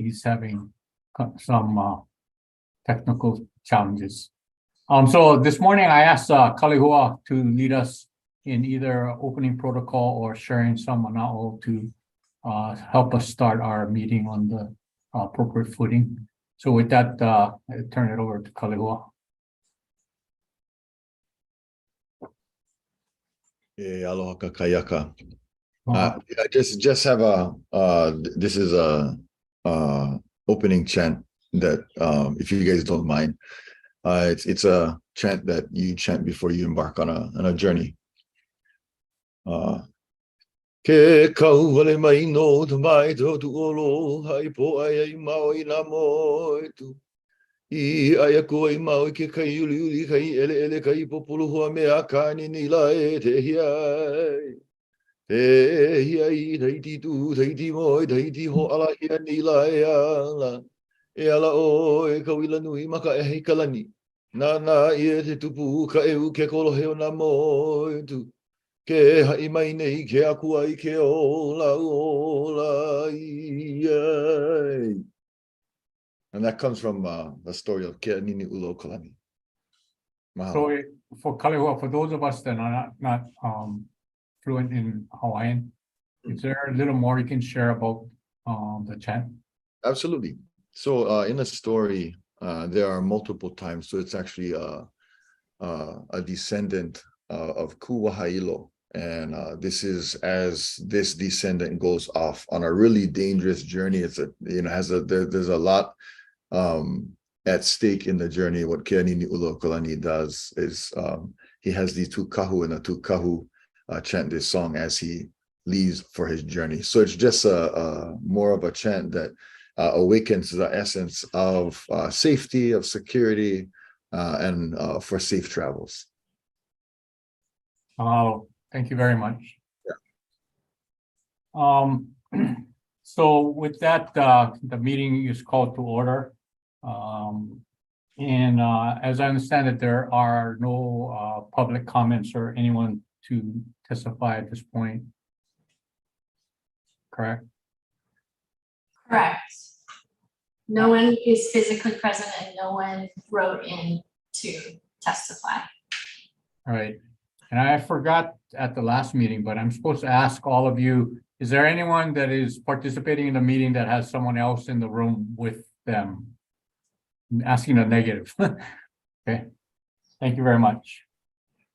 he's having some technical challenges. So this morning I asked Kalihua to lead us in either opening protocol or sharing some mana'o to help us start our meeting on the appropriate footing. So with that, I turn it over to Kalihua. Aloha kakayaka. I just have this is a opening chant that if you guys don't mind, it's a chant that you chant before you embark on a journey. Ke kau wale mai no tu mai to tu olo hai po ai mau I na mo tu I ai ko I mau ke kai uli kai ele kai populu ho me akani ni la e te hiai e hiai dai ti tu dai ti mo dai ti ho ala hia ni la e ala o e kau ila nui maka e hei kalani na I te tupu ka e u ke kolo heo na mo tu ke hai mai nei ke aku ai ke ola ai. And that comes from the story of Ke Nini Ulo Kalani. So for Kalihua, for those of us that are not fluent in Hawaiian, is there a little more you can share about the chant? Absolutely. So in the story, there are multiple times. So it's actually a descendant of Kuwahailo. And this is as this descendant goes off on a really dangerous journey. It's there's a lot at stake in the journey. What Keanini Ulo Kalani does is he has these two kahu, and the two kahu chant this song as he leaves for his journey. So it's just a more of a chant that awakens the essence of safety, of security, and for safe travels. Thank you very much. Yeah. So with that, the meeting is called to order. And as I understand it, there are no public comments or anyone to testify at this point. Correct? Correct. No one is physically present and no one wrote in to testify. All right. And I forgot at the last meeting, but I'm supposed to ask all of you, is there anyone that is participating in the meeting that has someone else in the room with them? I'm asking a negative. Okay. Thank you very much.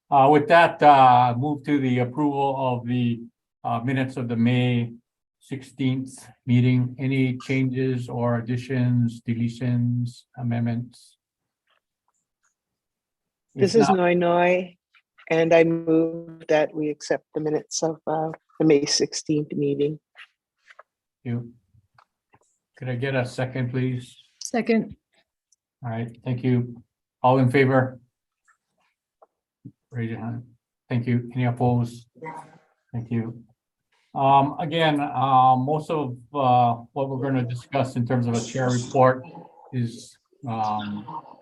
With that, move to the approval of the minutes of the May 16th meeting. Any changes or additions, deletions, amendments? This is Noi Noi, and I move that we accept the minutes of the May 16th meeting. Thank you. Could I get a second, please? Second. All right, thank you. All in favor? Raise your hand. Thank you. Any opposed? Thank you. Again, most of what we're going to discuss in terms of a chair report is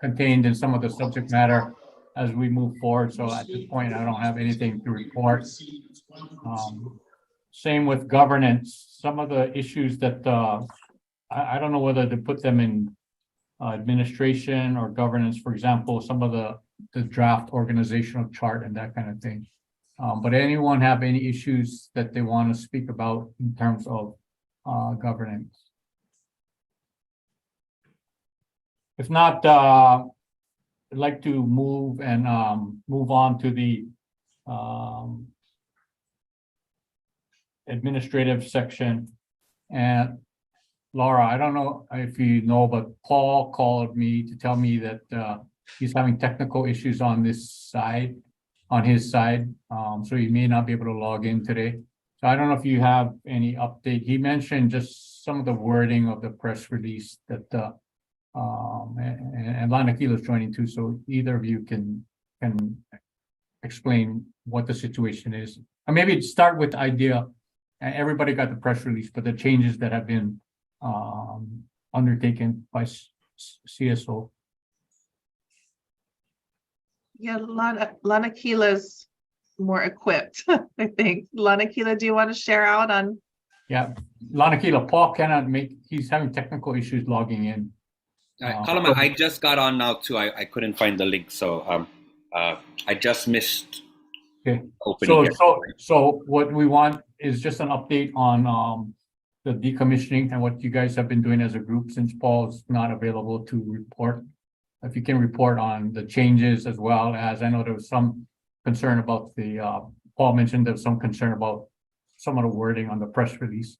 contained in some of the subject matter as we move forward. So at this point, I don't have anything to report. Same with governance. Some of the issues that I don't know whether to put them in administration or governance, for example, some of the draft organizational chart and that kind of thing. But anyone have any issues that they want to speak about in terms of governance? If not, I'd like to move on to the administrative section. And Laura, I don't know if you know, but Paul called me to tell me that he's having technical issues on this side, on his side. So he may not be able to log in today. So I don't know if you have any update. He mentioned just some of the wording of the press release that and Mauna Kea is joining too. So either of you can explain what the situation is. And maybe start with idea. Everybody got the press release, but the changes that have been undertaken by CSO. Yeah, Mauna Kea's more equipped, I think. Mauna Kea, do you want to share out on Yeah, Mauna Kea, Paul cannot he's having technical issues logging in. Kalama, I just got on now too. I couldn't find the link, so I just missed Okay. opening. So what we want is just an update on the decommissioning and what you guys have been doing as a group since Paul's not available to report. If you can report on the changes as well as, I know there was some concern about Paul mentioned there was some concern about some of the wording on the press release.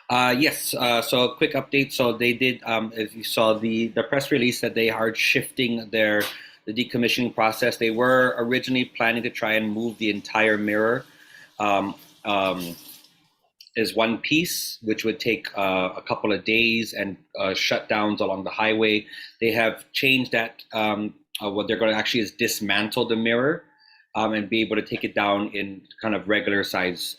Yes, so a quick update. So they did, if you saw the press release, that they are shifting the decommissioning process. They were originally planning to try and move the entire mirror as one piece, which would take a couple of days and shutdowns along the highway. They have changed that. What they're going to actually is dismantle the mirror and be able to take it down in kind of regular size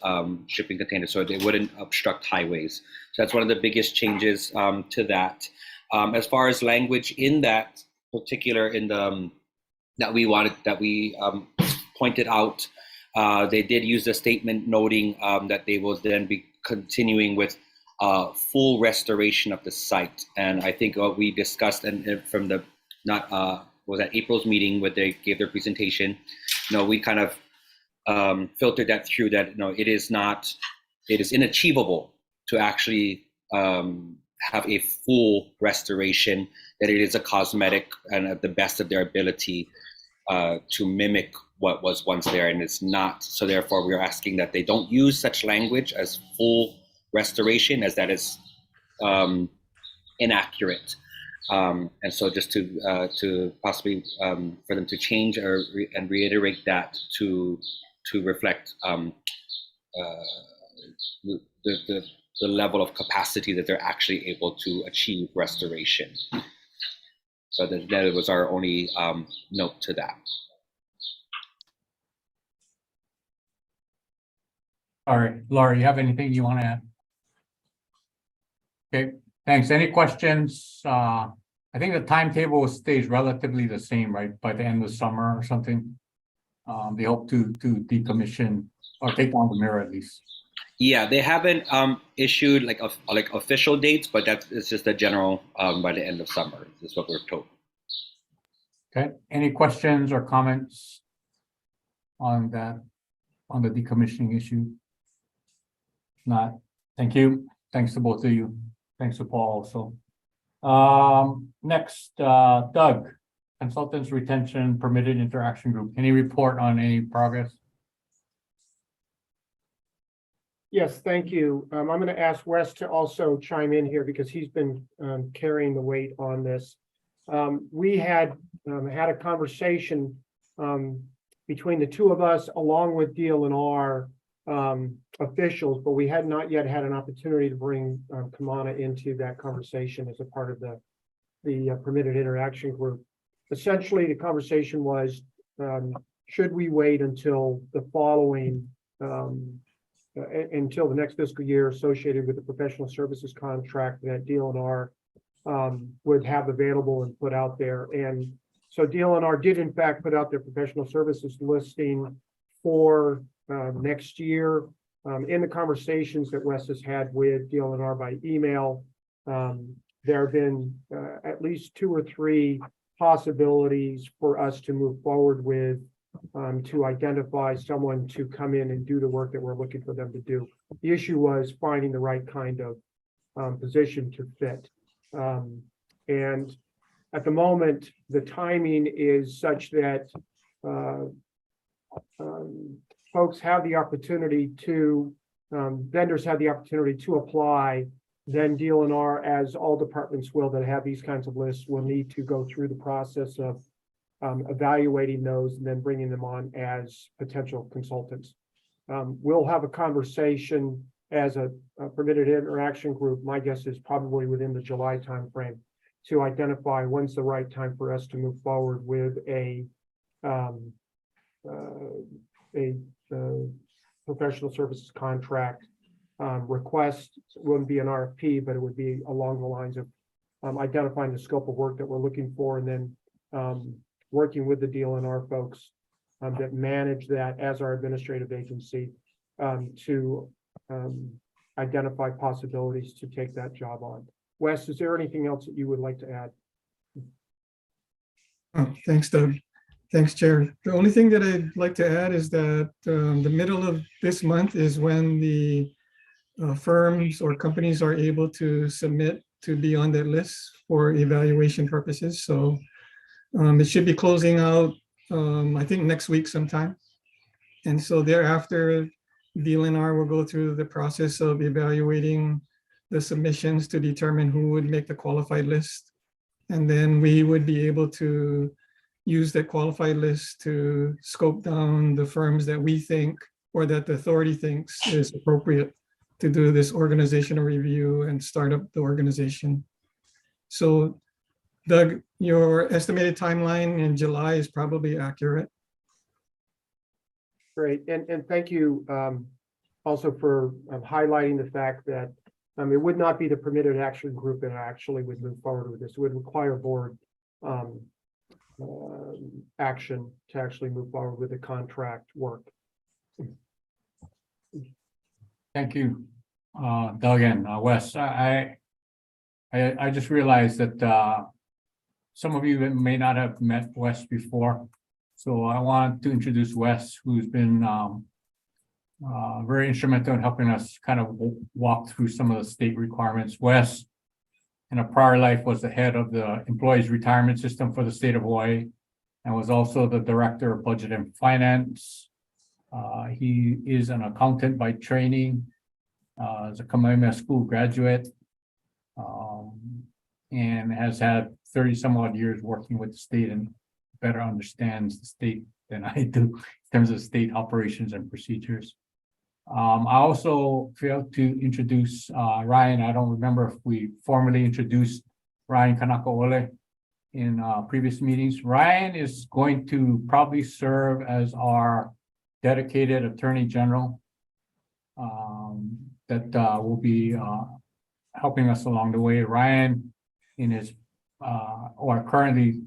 shipping containers, so they wouldn't obstruct highways. So that's one of the biggest changes to that. As far as language in that particular, that we pointed out, they did use a statement noting that they will then be continuing with full restoration of the site. And I think what we discussed, and from the was at April's meeting where they gave their presentation, we kind of filtered that through that, it is inachievable to actually have a full restoration, that it is a cosmetic and at the best of their ability to mimic what was once there, and it's not. So therefore we're asking that they don't use such language as full restoration, as that is inaccurate. And so just to possibly for them to change and reiterate that to reflect the level of capacity that they're actually able to achieve restoration. So that was our only note to that. All right, Laura, you have anything you want to add? Okay, thanks. Any questions? I think the timetable stays relatively the same, right? By the end of summer or something. They hope to decommission or take down the mirror at least. Yeah, they haven't issued like official dates, but it's just a general by the end of summer is what we're told. Okay, any questions or comments on that, on the decommissioning issue? If not, thank you. Thanks to both of you. Thanks to Paul also. Next, Doug, Consultants Retention Permitted Interaction Group. Any report on any progress? Yes, thank you. I'm going to ask Wes to also chime in here because he's been carrying the weight on this. We had had a conversation between the two of us along with DLNR officials, but we had not yet had an opportunity to bring Kamana into that conversation as a part of the permitted interaction group. Essentially, the conversation was, should we wait until the following until the next fiscal year associated with the professional services contract that DLNR would have available and put out there. And so DLNR did in fact put out their professional services listing for next year. In the conversations that Wes has had with DLNR by email, there have been at least 2 or 3 possibilities for us to move forward with to identify someone to come in and do the work that we're looking for them to do. The issue was finding the right kind of position to fit. And at the moment, the timing is such that folks have the opportunity to, vendors have the opportunity to apply. Then DLNR, as all departments will that have these kinds of lists, will need to go through the process of evaluating those and then bringing them on as potential consultants. We'll have a conversation as a permitted interaction group. My guess is probably within the July timeframe to identify when's the right time for us to move forward with a professional services contract request. It wouldn't be an RFP, but it would be along the lines of identifying the scope of work that we're looking for, and then working with the DLNR folks that manage that as our administrative agency to identify possibilities to take that job on. Wes, is there anything else that you would like to add? Oh, thanks, Doug. Thanks, Chair. The only thing that I'd like to add is that the middle of this month is when the firms or companies are able to submit to be on that list for evaluation purposes. So it should be closing out, I think, next week sometime. And so thereafter, DLNR will go through the process of evaluating the submissions to determine who would make the qualified list. And then we would be able to use that qualified list to scope down the firms that we think or that the authority thinks is appropriate to do this organizational review and start up the organization. So Doug, your estimated timeline in July is probably accurate. Great, and thank you also for highlighting the fact that it would not be the permitted action group that actually would move forward with this. It would require board action to actually move forward with the contract work. Thank you, Doug and Wes. I just realized that some of you may not have met Wes before. So I want to introduce Wes, who's been very instrumental in helping us kind of walk through some of the state requirements. Wes, in a prior life, was the head of the employees retirement system for the state of Hawaii and was also the director of budget and finance. He is an accountant by training, is a Kamehameha School graduate, and has had 30 some odd years working with the state and better understands the state than I do in terms of state operations and procedures. I also failed to introduce Ryan. I don't remember if we formally introduced Ryan Kanakaole in previous meetings. Ryan is going to probably serve as our dedicated attorney general that will be helping us along the way. Ryan, in his or currently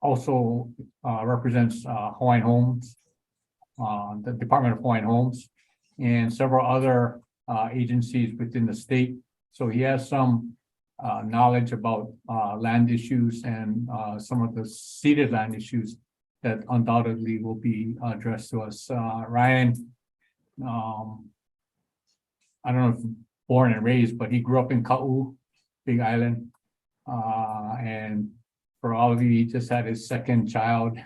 also represents Hawaiian Homes, the Department of Hawaiian Homes, and several other agencies within the state. So he has some knowledge about land issues and some of the ceded land issues that undoubtedly will be addressed to us. Ryan, I don't know if born and raised, but he grew up in Ka'u, Big Island. And for all of you, he just had his second child.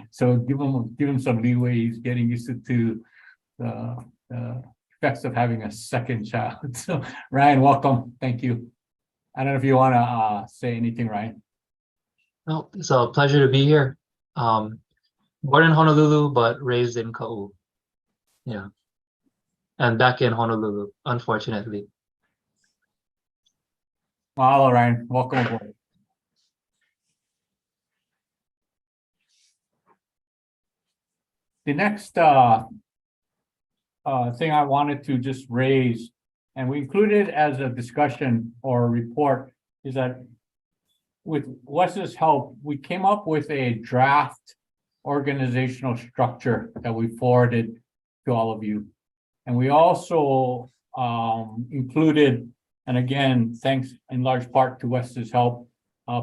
So give him some leeway. He's getting used to the effects of having a second child. So Ryan, welcome. Thank you. I don't know if you want to say anything, Ryan. No, it's a pleasure to be here. Born in Honolulu, but raised in Ka'u. Yeah. And back in Honolulu, unfortunately. Mahalo, Ryan. Welcome aboard. The next thing I wanted to just raise, and we included as a discussion or a report, is that with Wes's help, we came up with a draft organizational structure that we forwarded to all of you. And we also included, and again, thanks in large part to Wes's help,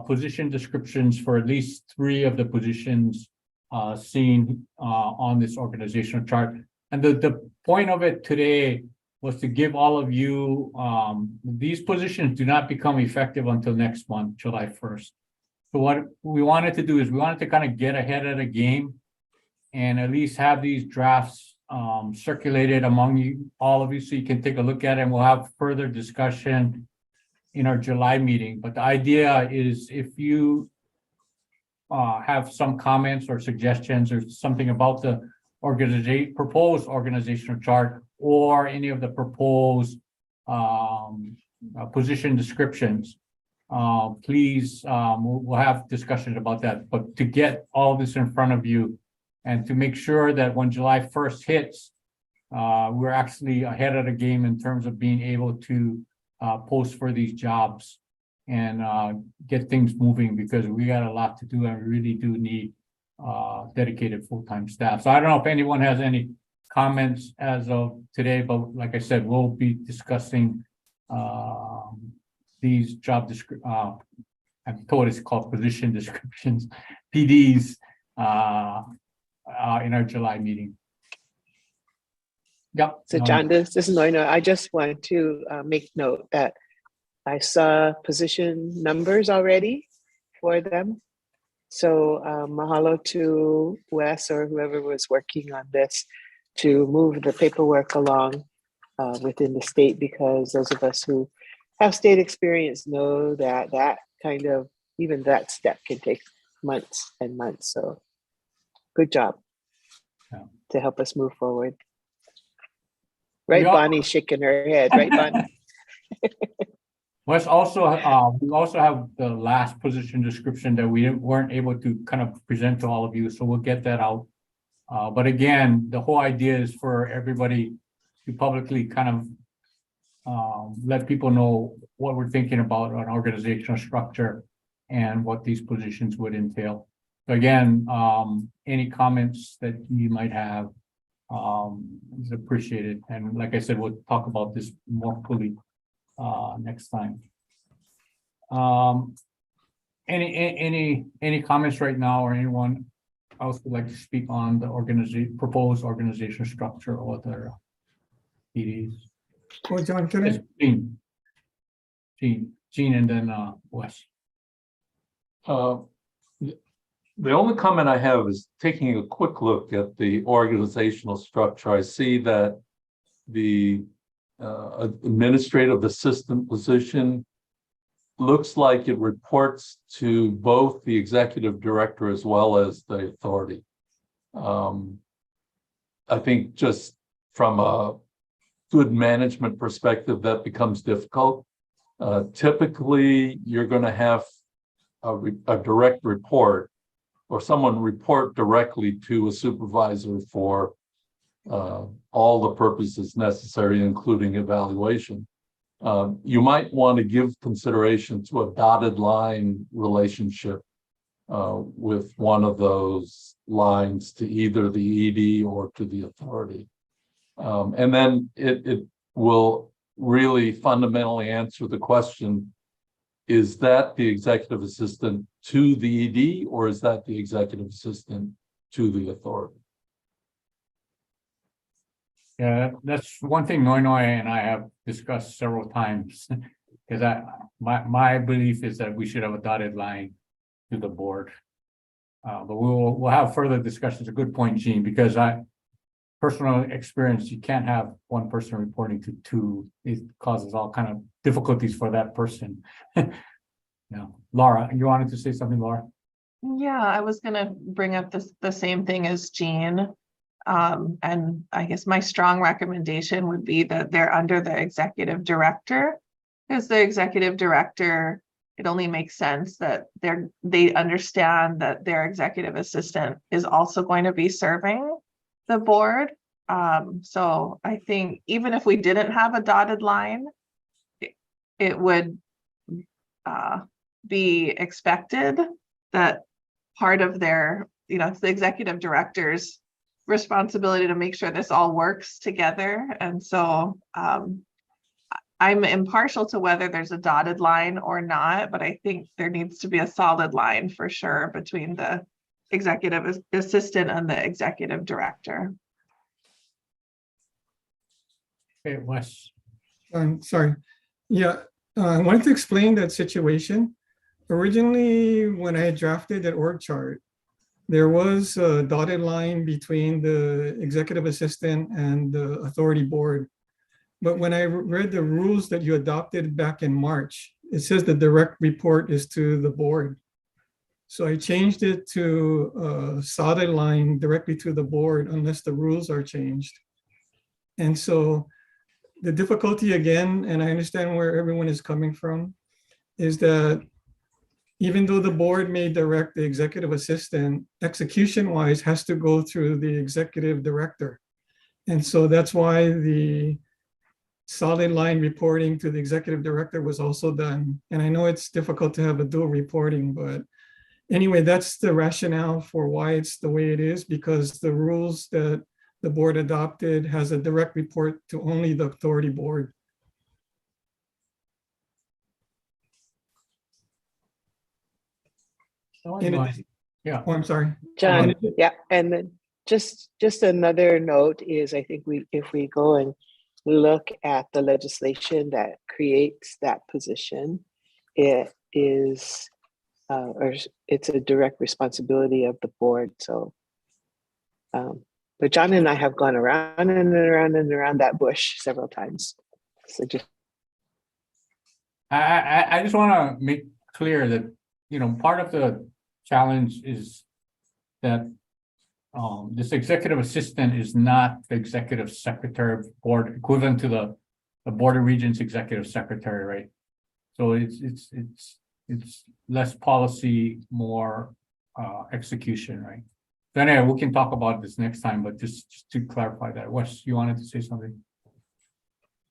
position descriptions for at least 3 of the positions seen on this organizational chart. And the point of it today was to give all of you, these positions do not become effective until next month, July 1st. So what we wanted to do is we wanted to kind of get ahead of the game and at least have these drafts circulated among you, all of you, so you can take a look at it, and we'll have further discussion in our July meeting. But the idea is if you have some comments or suggestions or something about the proposed organizational chart or any of the proposed position descriptions, please, we'll have discussions about that. But to get all this in front of you and to make sure that when July 1st hits, we're actually ahead of the game in terms of being able to post for these jobs and get things moving, because we got a lot to do and we really do need dedicated full-time staff. So I don't know if anyone has any comments as of today, but like I said, we'll be discussing these I'm told it's called position descriptions, PDs, in our July meeting. Yep. So John, this is Noino. I just want to make note that I saw position numbers already for them. So mahalo to Wes or whoever was working on this to move the paperwork along within the state, because those of us who have state experience know that that kind of, even that step can take months and months. So good job to help us move forward. Right, Bonnie's shaking her head, right, Bonnie? Wes, also, we also have the last position description that we weren't able to kind of present to all of you, so we'll get that out. But again, the whole idea is for everybody to publicly kind of let people know what we're thinking about an organizational structure and what these positions would entail. So again, any comments that you might have is appreciated. And like I said, we'll talk about this more fully next time. Any comments right now, or anyone else would like to speak on the proposed organizational structure or the PDs? Well, John, can I? Gene, and then Wes. The only comment I have is taking a quick look at the organizational structure. I see that the administrative assistant position looks like it reports to both the executive director as well as the authority. I think just from a good management perspective, that becomes difficult. Typically, you're going to have a direct report, or someone report directly to a supervisor for all the purposes necessary, including evaluation. You might want to give consideration to a dotted line relationship with one of those lines to either the ED or to the authority. And then it will really fundamentally answer the question, is that the executive assistant to the ED, or is that the executive assistant to the authority? Yeah, that's one thing Noinoy and I have discussed several times, because my belief is that we should have a dotted line to the board. But we'll have further discussions. A good point, Gene, because personal experience, you can't have one person reporting to two. It causes all kind of difficulties for that person. Yeah, Laura, you wanted to say something, Laura? Yeah, I was gonna bring up the same thing as Jean. And I guess my strong recommendation would be that they're under the executive director, because the executive director, it only makes sense that they understand that their executive assistant is also going to be serving the board. So I think even if we didn't have a dotted line, it would be expected that part of their, it's the executive director's responsibility to make sure this all works together. And so I'm impartial to whether there's a dotted line or not, but I think there needs to be a solid line for sure between the executive assistant and the executive director. Okay, Wes. I'm sorry. Yeah, I wanted to explain that situation. Originally, when I drafted that org chart, there was a dotted line between the executive assistant and the authority board. But when I read the rules that you adopted back in March, it says the direct report is to the board. So I changed it to a solid line directly to the board unless the rules are changed. And so the difficulty again, and I understand where everyone is coming from, is that even though the board may direct the executive assistant, execution-wise has to go through the executive director. And so that's why the solid line reporting to the executive director was also done. And I know it's difficult to have a dual reporting, but anyway, that's the rationale for why it's the way it is, because the rules that the board adopted has a direct report to only the authority board. In addition- Yeah. Oh, I'm sorry. John, yeah, and then just another note is, I think if we go and look at the legislation that creates that position, it is, or it's a direct responsibility of the board, so. But John and I have gone around and around and around that bush several times. So just, I just want to make clear that, part of the challenge is that this executive assistant is not the executive secretary of board, equivalent to the Board of Regents executive secretary, right? So it's less policy, more execution, right? So anyway, we can talk about this next time, but just to clarify that. Wes, you wanted to say something?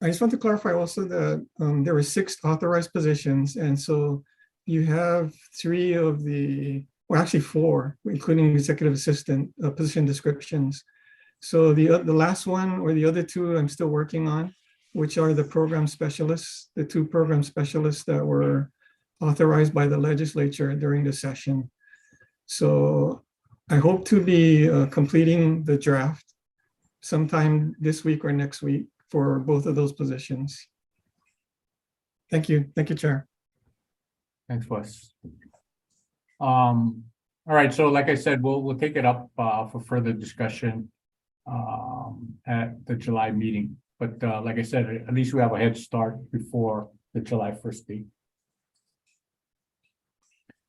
I just want to clarify also that there were 6 authorized positions, and so you have 3 of the, well, actually 4, including executive assistant position descriptions. So the last one or the other 2 I'm still working on, which are the program specialists, the 2 program specialists that were authorized by the legislature during the session. So I hope to be completing the draft sometime this week or next week for both of those positions. Thank you. Thank you, Chair. Thanks, Wes. All right, so like I said, we'll take it up for further discussion at the July meeting. But like I said, at least we have a head start before the July 1st date.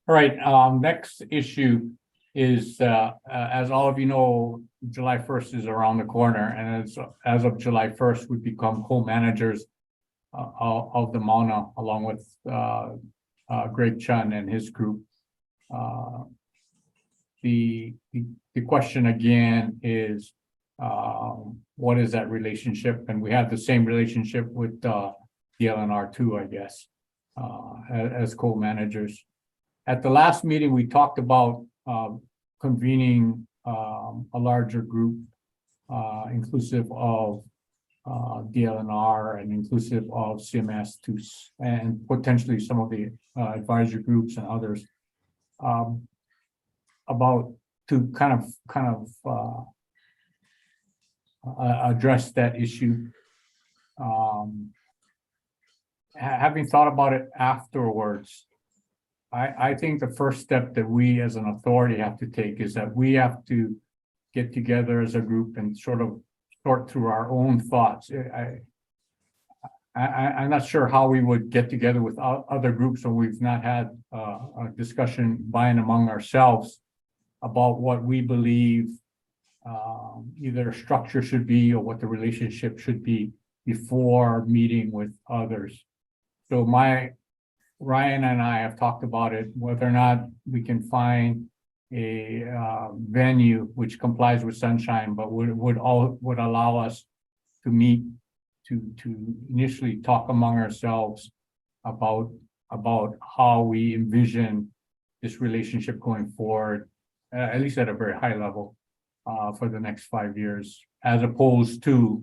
All right, next issue is, as all of you know, July 1st is around the corner, and as of July 1st, we become co-managers of the Mauna, along with Greg Chun and his group. The question again is, what is that relationship? And we have the same relationship with the LNR too, I guess, as co-managers. At the last meeting, we talked about convening a larger group, inclusive of DLNR and inclusive of CMS and potentially some of the advisory groups and others, about to kind of address that issue. Having thought about it afterwards, I think the first step that we as an authority have to take is that we have to get together as a group and sort of sort through our own thoughts. I'm not sure how we would get together with other groups when we've not had a discussion by and among ourselves about what we believe either structure should be or what the relationship should be before meeting with others. So Ryan and I have talked about it, whether or not we can find a venue which complies with sunshine, but would allow us to meet to initially talk among ourselves about how we envision this relationship going forward, at least at a very high level, for the next 5 years, as opposed to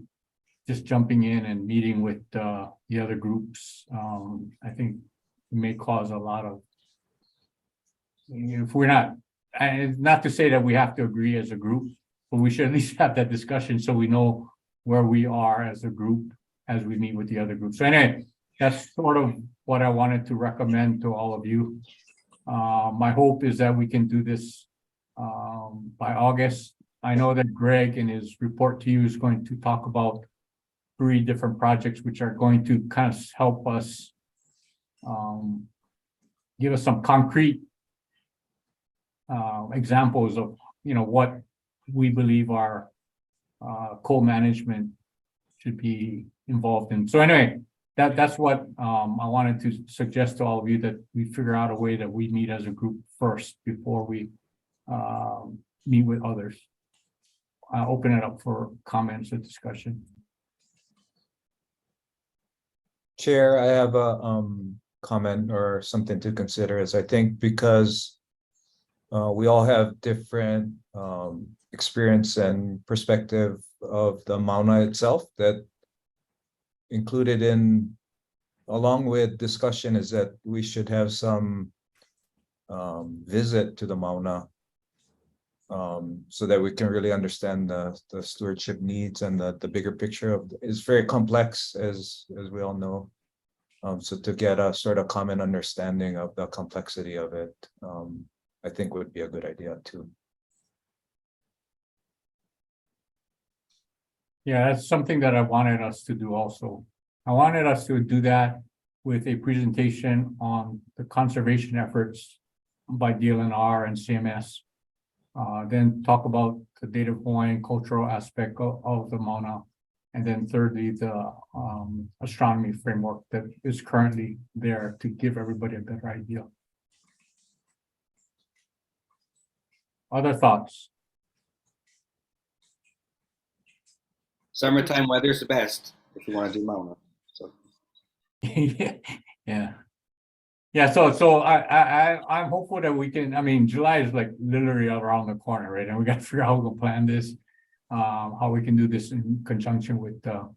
just jumping in and meeting with the other groups. I think it may cause a lot of, if we're not to say that we have to agree as a group, but we should at least have that discussion so we know where we are as a group as we meet with the other groups. So anyway, that's sort of what I wanted to recommend to all of you. My hope is that we can do this by August. I know that Greg in his report to you is going to talk about 3 different projects which are going to kind of help us give us some concrete examples of what we believe our co-management should be involved in. So anyway, that's what I wanted to suggest to all of you, that we figure out a way that we meet as a group first before we meet with others. I'll open it up for comments or discussion. Chair, I have a comment or something to consider. Is I think because we all have different experience and perspective of the Mauna itself that included in, along with discussion, is that we should have some visit to the Mauna so that we can really understand the stewardship needs and the bigger picture of, it's very complex as we all know. So to get a sort of common understanding of the complexity of it, I think would be a good idea too. Yeah, that's something that I wanted us to do also. I wanted us to do that with a presentation on the conservation efforts by DLNR and CMS. Then talk about the data point cultural aspect of the Mauna. And then thirdly, the astronomy framework that is currently there to give everybody a better idea. Other thoughts? Summertime weather's the best if you want to do Mauna. So Yeah. Yeah, so I'm hopeful that we can, I mean, July is like literally around the corner, right? And we got to figure out how we're gonna plan this, how we can do this in conjunction with the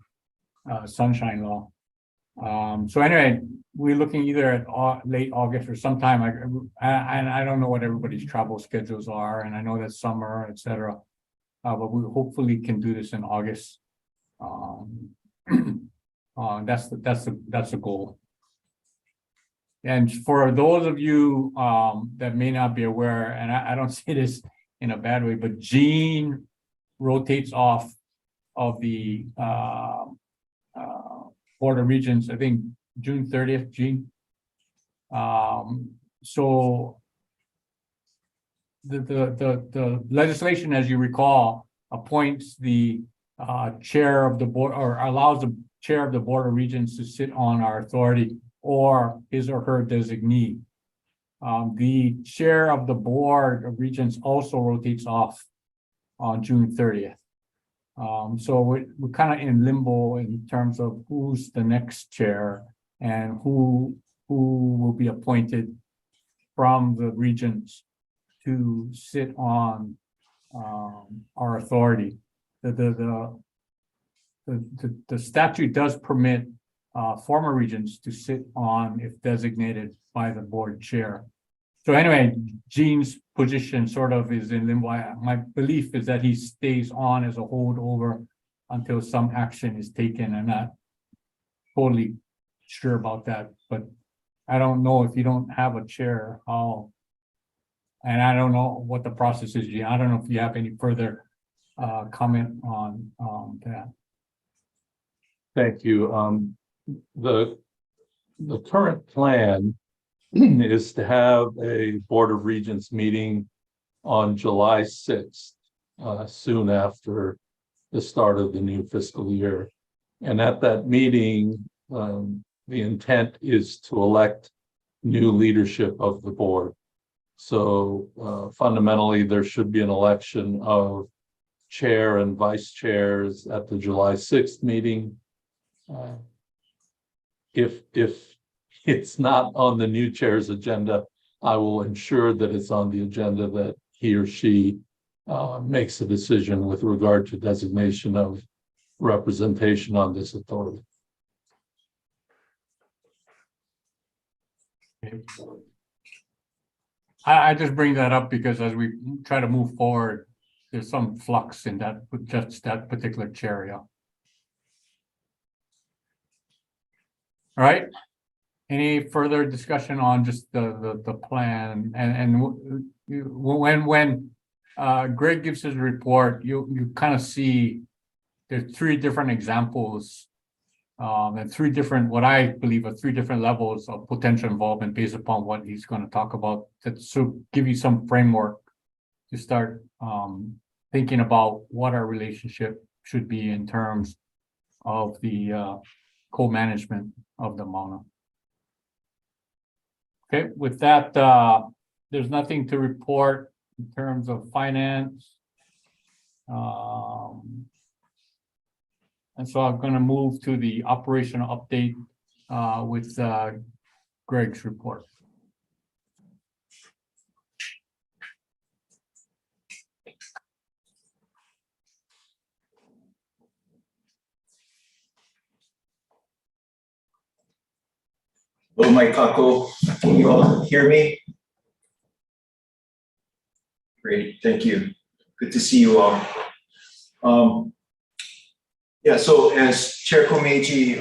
sunshine law. So anyway, we're looking either at late August or sometime, and I don't know what everybody's travel schedules are, and I know that's summer, etc. But we hopefully can do this in August. That's the goal. And for those of you that may not be aware, and I don't say this in a bad way, but Gene rotates off of the Board of Regents, I think June 30th, Gene. So the legislation, as you recall, appoints the chair of the board, or allows the chair of the Board of Regents to sit on our authority or his or her designee. The chair of the Board of Regents also rotates off on June 30th. So we're kind of in limbo in terms of who's the next chair and who will be appointed from the regents to sit on our authority. The statute does permit former regents to sit on if designated by the board chair. So anyway, Gene's position sort of is in limbo. My belief is that he stays on as a holdover until some action is taken. I'm not totally sure about that, but I don't know if you don't have a chair, how, and I don't know what the process is, Gene. I don't know if you have any further comment on that. Thank you. The current plan is to have a Board of Regents meeting on July 6th, soon after the start of the new fiscal year. And at that meeting, the intent is to elect new leadership of the board. So fundamentally, there should be an election of chair and vice chairs at the July 6th meeting. If it's not on the new chair's agenda, I will ensure that it's on the agenda, that he or she makes a decision with regard to designation of representation on this authority. I just bring that up because as we try to move forward, there's some flux in that, just that particular chair, yeah. All right. Any further discussion on just the plan and when Greg gives his report, you kind of see there's three different examples and three different, what I believe are three different levels of potential involvement based upon what he's going to talk about. So give you some framework to start thinking about what our relationship should be in terms of the co-management of the Mauna. Okay, with that, there's nothing to report in terms of finance. And so I'm going to move to the operational update with Greg's report. Hello, Mike Kako. Can you all hear me? Great, thank you. Good to see you all. Yeah, so as Chair Komeiji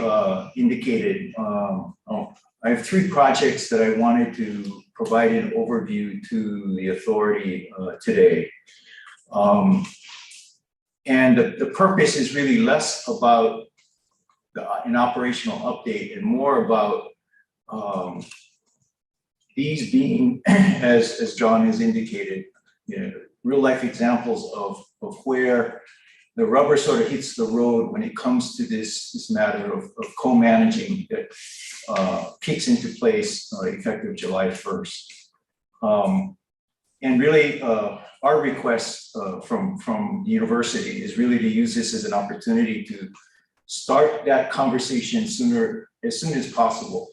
indicated, I have 3 projects that I wanted to provide an overview to the authority today. And the purpose is really less about an operational update and more about these being, as John has indicated, real life examples of where the rubber sort of hits the road when it comes to this matter of co-managing that kicks into place effective July 1st. And really, our request from the university is really to use this as an opportunity to start that conversation as soon as possible.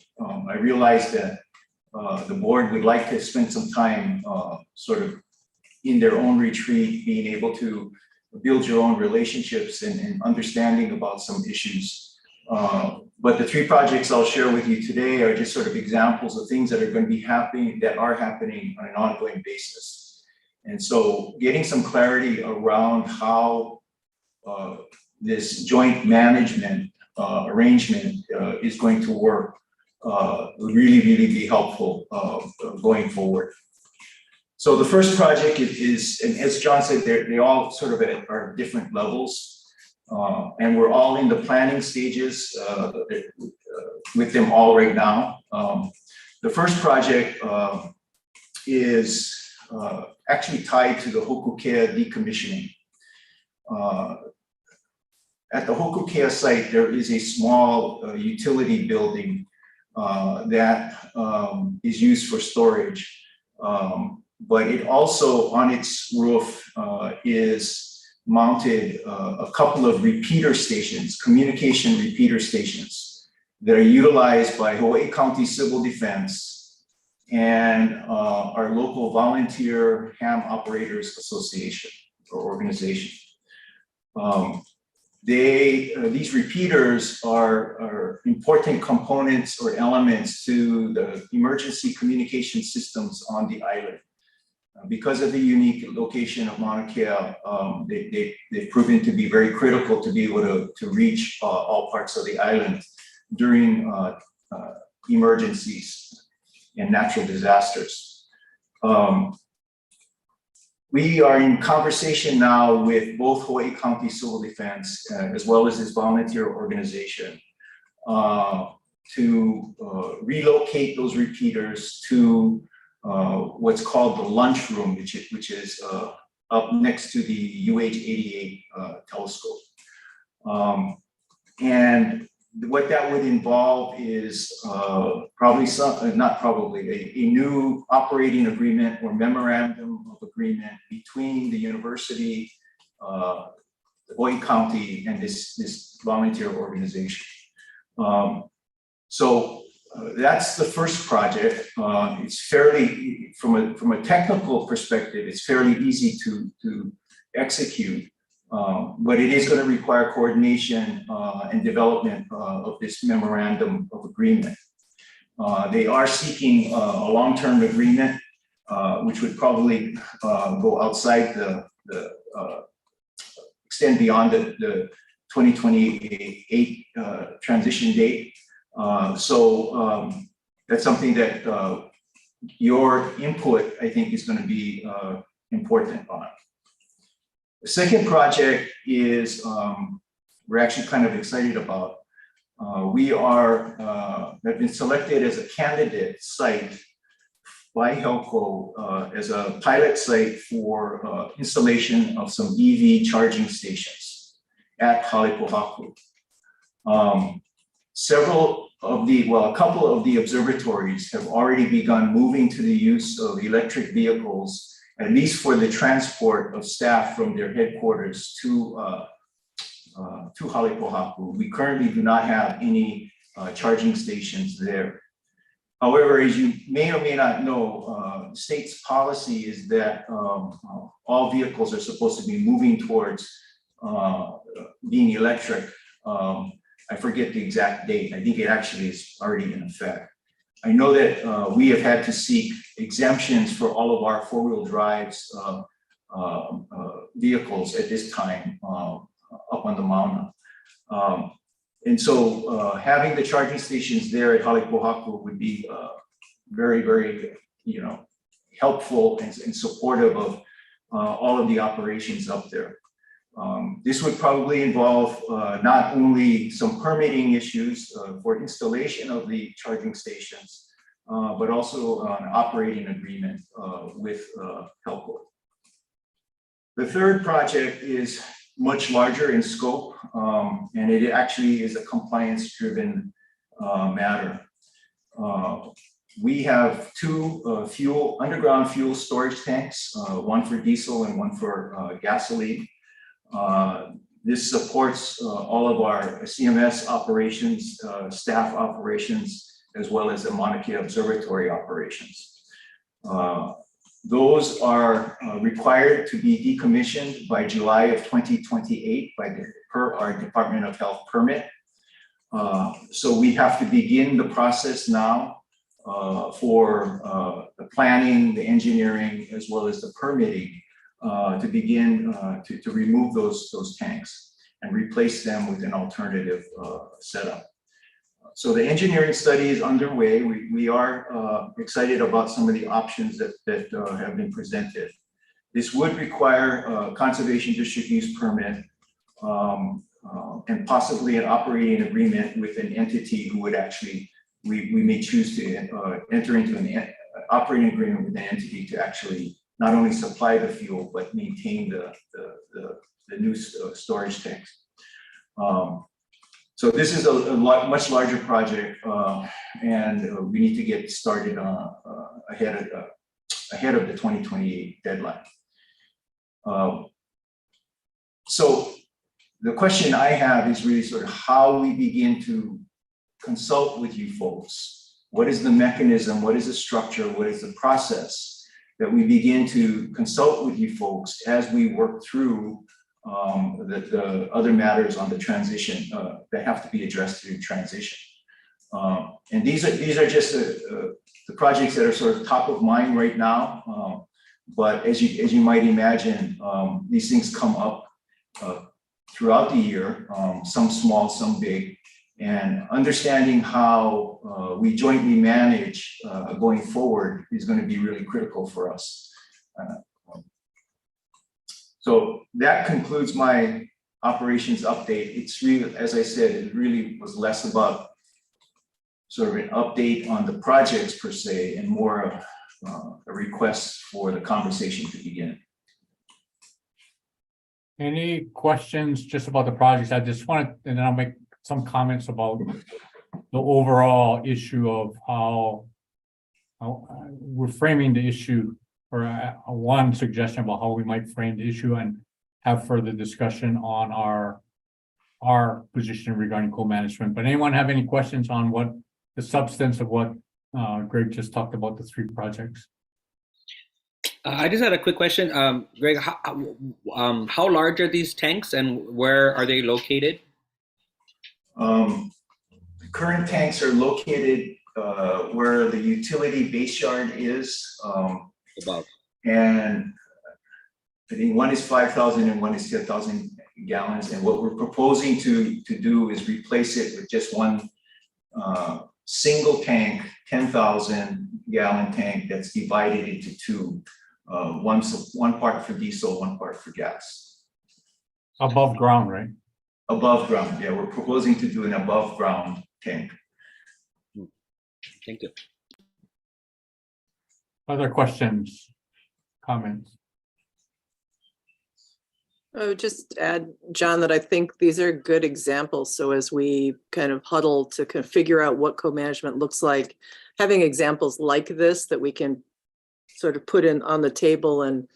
I realize that the board would like to spend some time sort of in their own retreat, being able to build your own relationships and understanding about some issues. But the 3 projects I'll share with you today are just sort of examples of things that are going to be happening, that are happening on an ongoing basis. And so getting some clarity around how this joint management arrangement is going to work would really be helpful going forward. So the first project is, and as John said, they all sort of are at different levels. And we're all in the planning stages with them all right now. The first project is actually tied to the Hokukea decommissioning. At the Hokukea site, there is a small utility building that is used for storage. But it also, on its roof, is mounted a couple of repeater stations, communication repeater stations, that are utilized by Hawaii County Civil Defense and our local volunteer ham operators association or organization. These repeaters are important components or elements to the emergency communication systems on the island. Because of the unique location of Mauna Kea, they've proven to be very critical to be able to reach all parts of the island during emergencies and natural disasters. We are in conversation now with both Hawaii County Civil Defense as well as this volunteer organization to relocate those repeaters to what's called the lunchroom, which is up next to the UH-88 telescope. And what that would involve is a new operating agreement or memorandum of agreement between the university, Hawaii County, and this volunteer organization. That's the first project. It's fairly, from a technical perspective, it's fairly easy to execute, but it is going to require coordination and development of this memorandum of agreement. They are seeking a long-term agreement, which would probably go outside extend beyond the 2028 transition date. That's something that your input, I think, is going to be important on. The second project is we're actually kind of excited about. We have been selected as a candidate site by HELCO as a pilot site for installation of some EV charging stations at Halepohaku. A couple of the observatories have already begun moving to the use of electric vehicles, at least for the transport of staff from their headquarters to Halepohaku. We currently do not have any charging stations there. However, as you may or may not know, the state's policy is that all vehicles are supposed to be moving towards being electric. I forget the exact date. I think it actually is already in effect. I know that we have had to seek exemptions for all of our four-wheel drives vehicles at this time up on the Mauna. And so having the charging stations there at Halepohaku would be very, very, helpful and supportive of all of the operations up there. This would probably involve not only some permitting issues for installation of the charging stations, but also an operating agreement with Helco. The third project is much larger in scope, and it actually is a compliance-driven matter. We have two underground fuel storage tanks, one for diesel and one for gasoline. This supports all of our CMS operations, staff operations, as well as the Mauna Kea Observatory operations. Those are required to be decommissioned by July of 2028 per our Department of Health permit. So we have to begin the process now for the planning, the engineering, as well as the permitting to begin to remove those tanks and replace them with an alternative setup. So the engineering study is underway. We are excited about some of the options that have been presented. This would require a conservation district use permit and possibly an operating agreement with an entity who would actually, we may choose to enter into an operating agreement with an entity to actually not only supply the fuel, but maintain the new storage tanks. So this is a much larger project, and we need to get started ahead of the 2028 deadline. So the question I have is really sort of how we begin to consult with you folks. What is the mechanism? What is the structure? What is the process that we begin to consult with you folks as we work through the other matters on the transition that have to be addressed through transition. And these are just the projects that are sort of top of mind right now. But as you might imagine, these things come up throughout the year, some small, some big, and understanding how we jointly manage going forward is going to be really critical for us. So that concludes my operations update. It's really, as I said, it really was less about sort of an update on the projects per se and more of a request for the conversation to begin. Any questions just about the projects? I just wanted, and then I'll make some comments about the overall issue of how we're framing the issue, or one suggestion about how we might frame the issue and have further discussion on our position regarding co-management. But anyone have any questions on what the substance of what Greg just talked about, the three projects? I just had a quick question. Greg, how large are these tanks and where are they located? The current tanks are located where the utility base yard is. Above. And I think one is 5,000 and one is 10,000 gallons. And what we're proposing to do is replace it with just one single tank, 10,000 gallon tank that's divided into two. One part for diesel, one part for gas. Above ground, right? Above ground, yeah. We're proposing to do an above ground tank. Thank you. Other questions, comments? I would just add, John, that I think these are good examples. So as we kind of huddle to kind of figure out what co-management looks like, having examples like this that we can sort of put in on the table and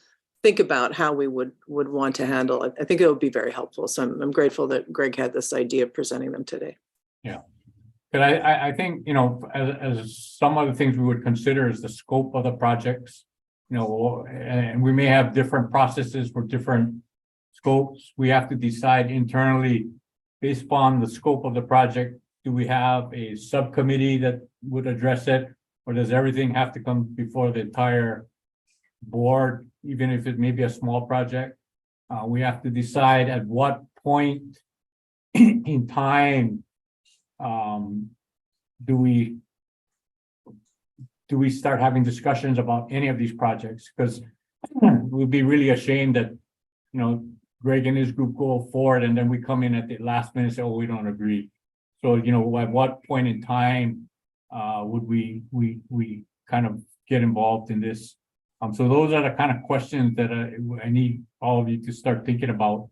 think about how we would want to handle it. I think it would be very helpful. So I'm grateful that Greg had this idea of presenting them today. Yeah. But I think, as some of the things we would consider is the scope of the projects, and we may have different processes for different scopes. We have to decide internally based upon the scope of the project, do we have a subcommittee that would address it? Or does everything have to come before the entire board, even if it may be a small project? We have to decide at what point in time do we start having discussions about any of these projects? Because we'd be really ashamed that, Greg and his group go forward and then we come in at the last minute and say, oh, we don't agree. So, at what point in time would we kind of get involved in this? So those are the kind of questions that I need all of you to start thinking about.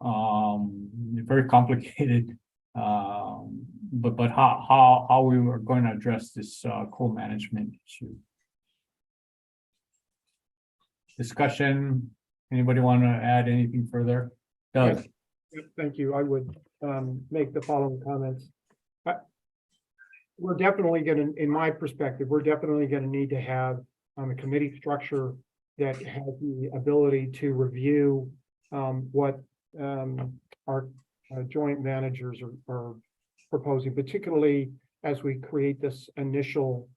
Very complicated, but how we were going to address this co-management issue. Discussion. Anybody want to add anything further? Doug? Yep, thank you. I would make the following comments. We're definitely going to, in my perspective, we're definitely going to need to have a committee structure that has the ability to review what our joint managers are proposing, particularly as we create this initial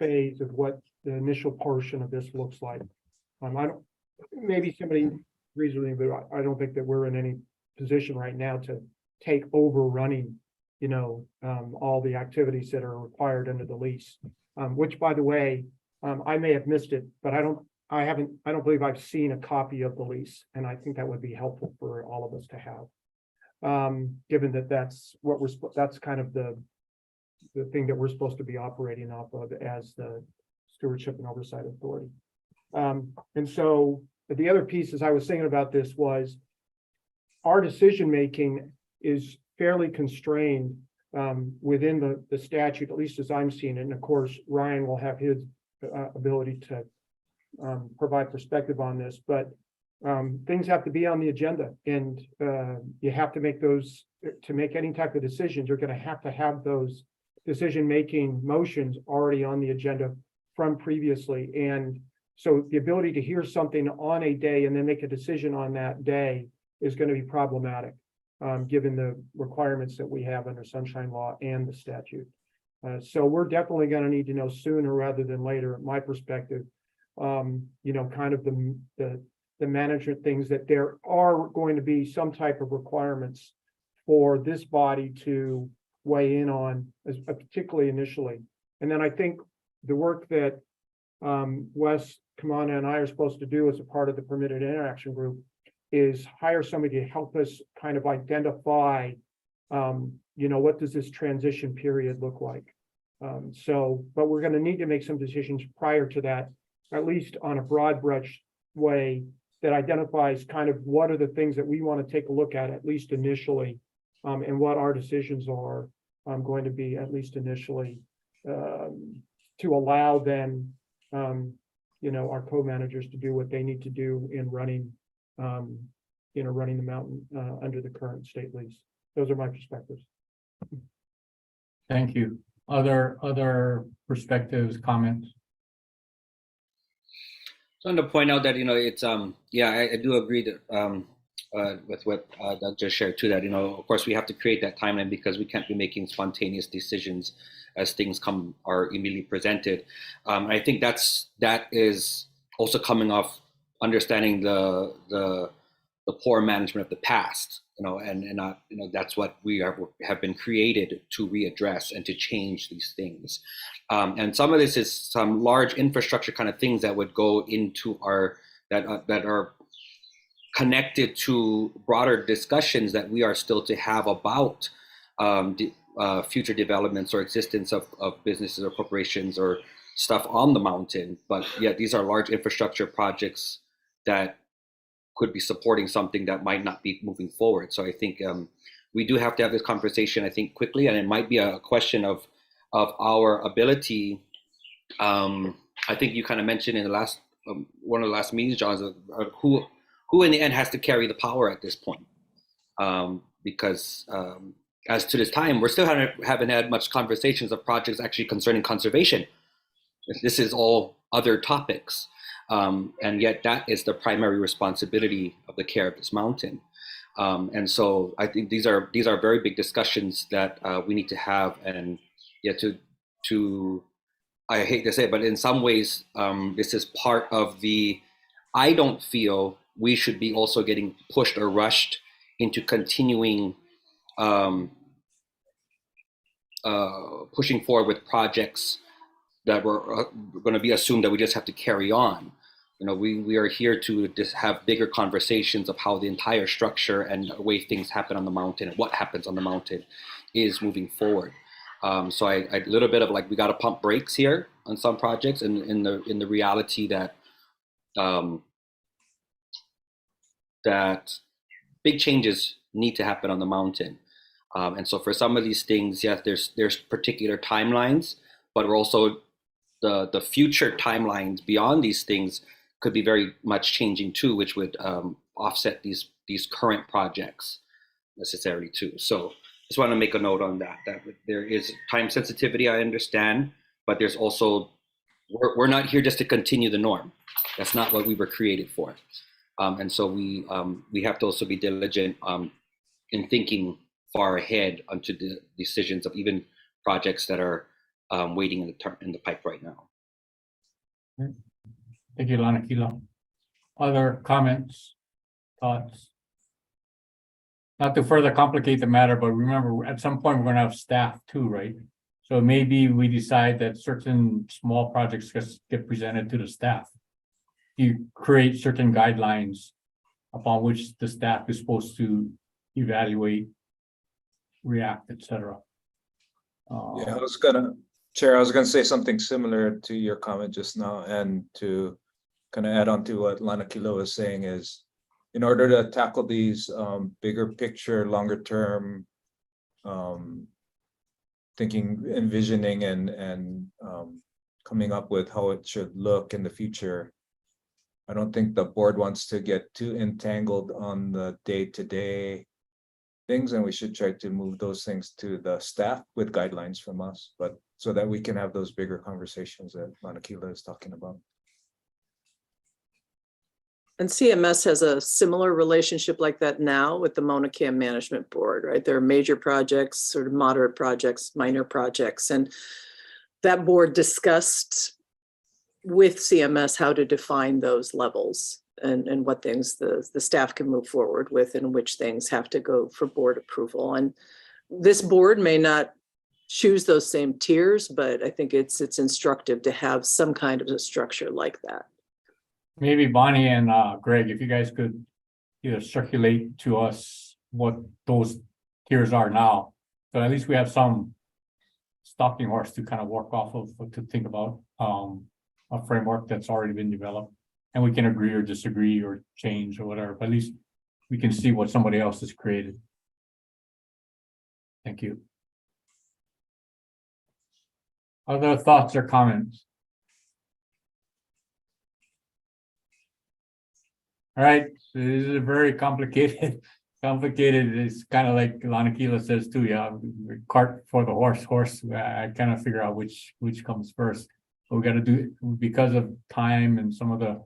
phase of what the initial portion of this looks like. Maybe somebody agrees with me, but I don't think that we're in any position right now to take over running, all the activities that are required under the lease. Which, by the way, I may have missed it, but I don't believe I've seen a copy of the lease, and I think that would be helpful for all of us to have. Given that that's kind of the thing that we're supposed to be operating off of as the Stewardship and Oversight Authority. And so the other piece, as I was thinking about this, was our decision-making is fairly constrained within the statute, at least as I'm seeing it. And of course, Ryan will have his ability to provide perspective on this, but things have to be on the agenda, and you have to make those, to make any type of decisions, you're going to have those decision-making motions already on the agenda from previously. And so the ability to hear something on a day and then make a decision on that day is going to be problematic, given the requirements that we have under Sunshine Law and the statute. So we're definitely going to need to know sooner rather than later, in my perspective, kind of the management things, that there are going to be some type of requirements for this body to weigh in on, particularly initially. And then I think the work that Wes, Kamana, and I are supposed to do as a part of the Permitted Interaction Group is hire somebody to help us kind of identify, what does this transition period look like? But we're going to need to make some decisions prior to that, at least on a broad brush way that identifies kind of what are the things that we want to take a look at least initially, and what our decisions are going to be, at least initially, to allow then, our co-managers to do what they need to do in running, running the mountain under the current state lease. Those are my perspectives. Thank you. Other perspectives, comments? So I want to point out that, it's, I do agree that with what Doug just shared too, that, of course we have to create that timeline because we can't be making spontaneous decisions as things are immediately presented. I think that is also coming off understanding the poor management of the past, and not, that's what we have been created to readdress and to change these things. And some of this is some large infrastructure kind of things that would go into that are connected to broader discussions that we are still to have about future developments or existence of businesses or corporations or stuff on the mountain. But yeah, these are large infrastructure projects that could be supporting something that might not be moving forward. So I think we do have to have this conversation, I think, quickly, and it might be a question of our ability. I think you kind of mentioned in the last one of the last meetings, John, who in the end has to carry the power at this point, because as to this time, we're still haven't had much conversations of projects actually concerning conservation. This is all other topics. And yet that is the primary responsibility of the care of this mountain. And so I think these are very big discussions that we need to have, and yeah, to I hate to say it, but in some ways, this is part of the. I don't feel we should be also getting pushed or rushed into continuing pushing forward with projects that were going to be assumed that we just have to carry on. You know, we are here to just have bigger conversations of how the entire structure and the way things happen on the mountain and what happens on the mountain is moving forward. So I a little bit of like, we got to pump brakes here on some projects, and in the reality that that big changes need to happen on the mountain. And so for some of these things, yes, there's particular timelines, but we're also the future timelines beyond these things could be very much changing too, which would offset these current projects necessarily too. So just want to make a note on that there is time sensitivity, I understand, but there's also, we're not here just to continue the norm. That's not what we were created for. And so we have to also be diligent in thinking far ahead onto the decisions of even projects that are waiting in the pipe right now. Thank you, Lana Kilo. Other comments, thoughts? Not to further complicate the matter, but remember, at some point, we're gonna have staff too, right? So maybe we decide that certain small projects get presented to the staff. You create certain guidelines upon which the staff is supposed to evaluate, react, etc. Yeah, Chair, I was gonna say something similar to your comment just now, and to kind of add on to what Lana Kilo was saying is, in order to tackle these bigger picture, longer term thinking, envisioning, and coming up with how it should look in the future, I don't think the board wants to get too entangled on the day-to-day things, and we should try to move those things to the staff with guidelines from us, but so that we can have those bigger conversations that Mauna Kea is talking about. And CMS has a similar relationship like that now with the Mauna Kea Management Board, right? There are major projects, sort of moderate projects, minor projects, and that board discussed with CMS how to define those levels and what things the staff can move forward with and which things have to go for board approval. And this board may not choose those same tiers, but I think it's instructive to have some kind of a structure like that. Maybe Bonnie and Greg, if you guys could either circulate to us what those tiers are now, so at least we have some stalking horse to kind of work off of, to think about a framework that's already been developed, and we can agree or disagree or change or whatever, but at least we can see what somebody else has created. Thank you. Other thoughts or comments? All right, so this is a very complicated. It's kind of like Lana Kea says too. Yeah, cart for the horse. I kind of figure out which comes first. But we got to do it because of time and some of the,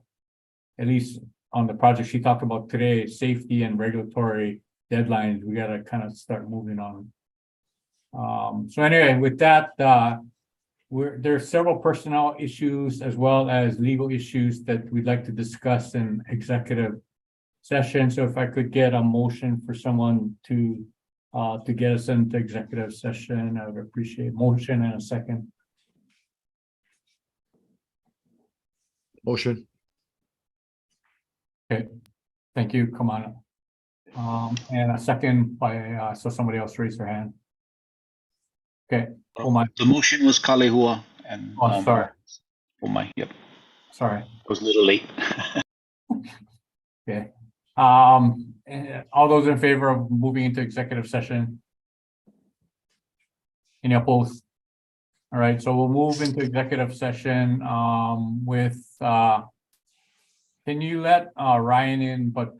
at least on the project she talked about today, safety and regulatory deadlines. We got to kind of start moving on. So anyway, with that, there are several personnel issues as well as legal issues that we'd like to discuss in executive session. So if I could get a motion for someone to get us into executive session, I would appreciate a motion and a second. Motion. Okay, thank you. Come on. And a second by so somebody else raised their hand. Okay. The motion was Kalehua and sorry. Yep. Sorry. I was a little late. Okay. All those in favor of moving into executive session? Any opposed? All right, so we'll move into executive session with can you let Ryan in, but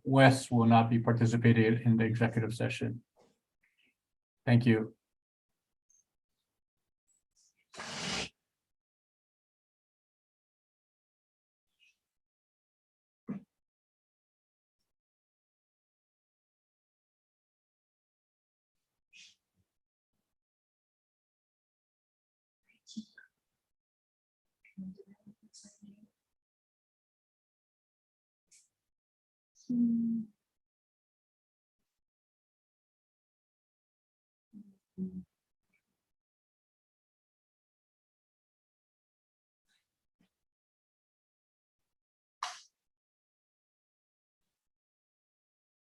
Wes will not be participating in the executive session. Thank you.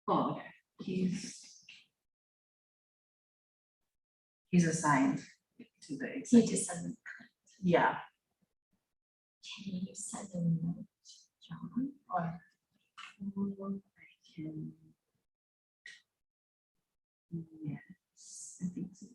Oh, okay, he's assigned to the He executive. just doesn't, Yeah, can you send a note, John, or? I can. Yes, I think so.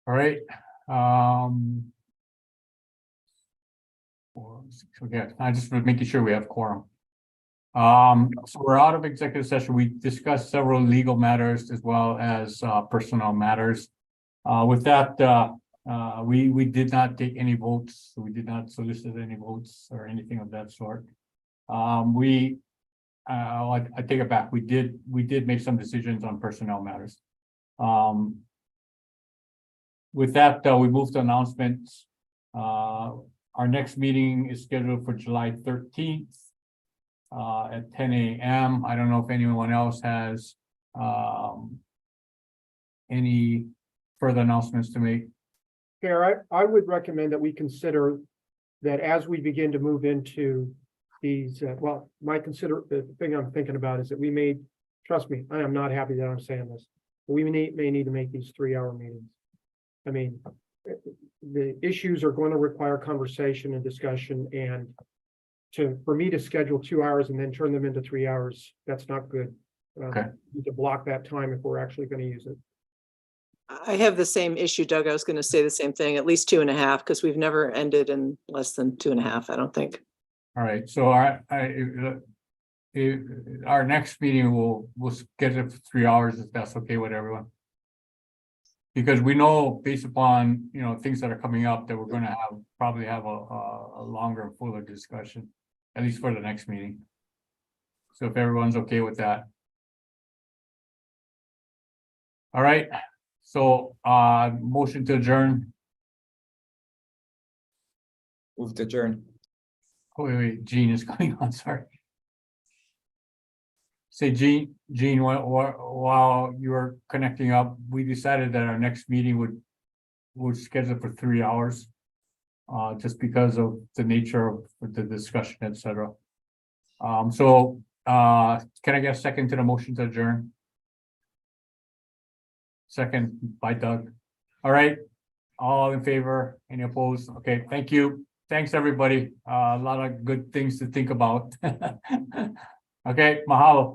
All right. Okay, I just was making sure we have quorum. So we're out of executive session. We discussed several legal matters as well as personnel matters. With that, we did not take any votes. We did not solicit any votes or anything of that sort. I take it back. We did make some decisions on personnel matters. With that, we move to announcements. Our next meeting is scheduled for July 13th at 10 a.m. I don't know if anyone else has any further announcements to make. Chair, I would recommend that we consider that as we begin to move into these, the thing I'm thinking about is that we may, trust me, I am not happy that I'm saying this, but we may need to make these 3-hour meetings. I mean, the issues are going to require conversation and discussion, and for me to schedule 2 hours and then turn them into 3 hours, that's not good. Okay. We need to block that time if we're actually going to use it. I have the same issue, Doug. I was going to say the same thing, at least 2.5, because we've never ended in less than 2.5, I don't think. All right, so our next meeting we'll schedule for 3 hours if that's okay with everyone. Because we know based upon, things that are coming up that we're going to probably have a longer, fuller discussion, at least for the next meeting. So if everyone's okay with that. All right, so motion to adjourn. Move to adjourn. Oh, wait, Gene is coming on, sorry. Say, Gene, while you were connecting up, we decided that our next meeting would schedule for 3 hours. Just because of the nature of the discussion, etc. Can I get a second to the motion to adjourn? Second by Doug. All right, all in favor, any opposed? Okay, thank you. Thanks, everybody. A lot of good things to think about. Okay, mahalo.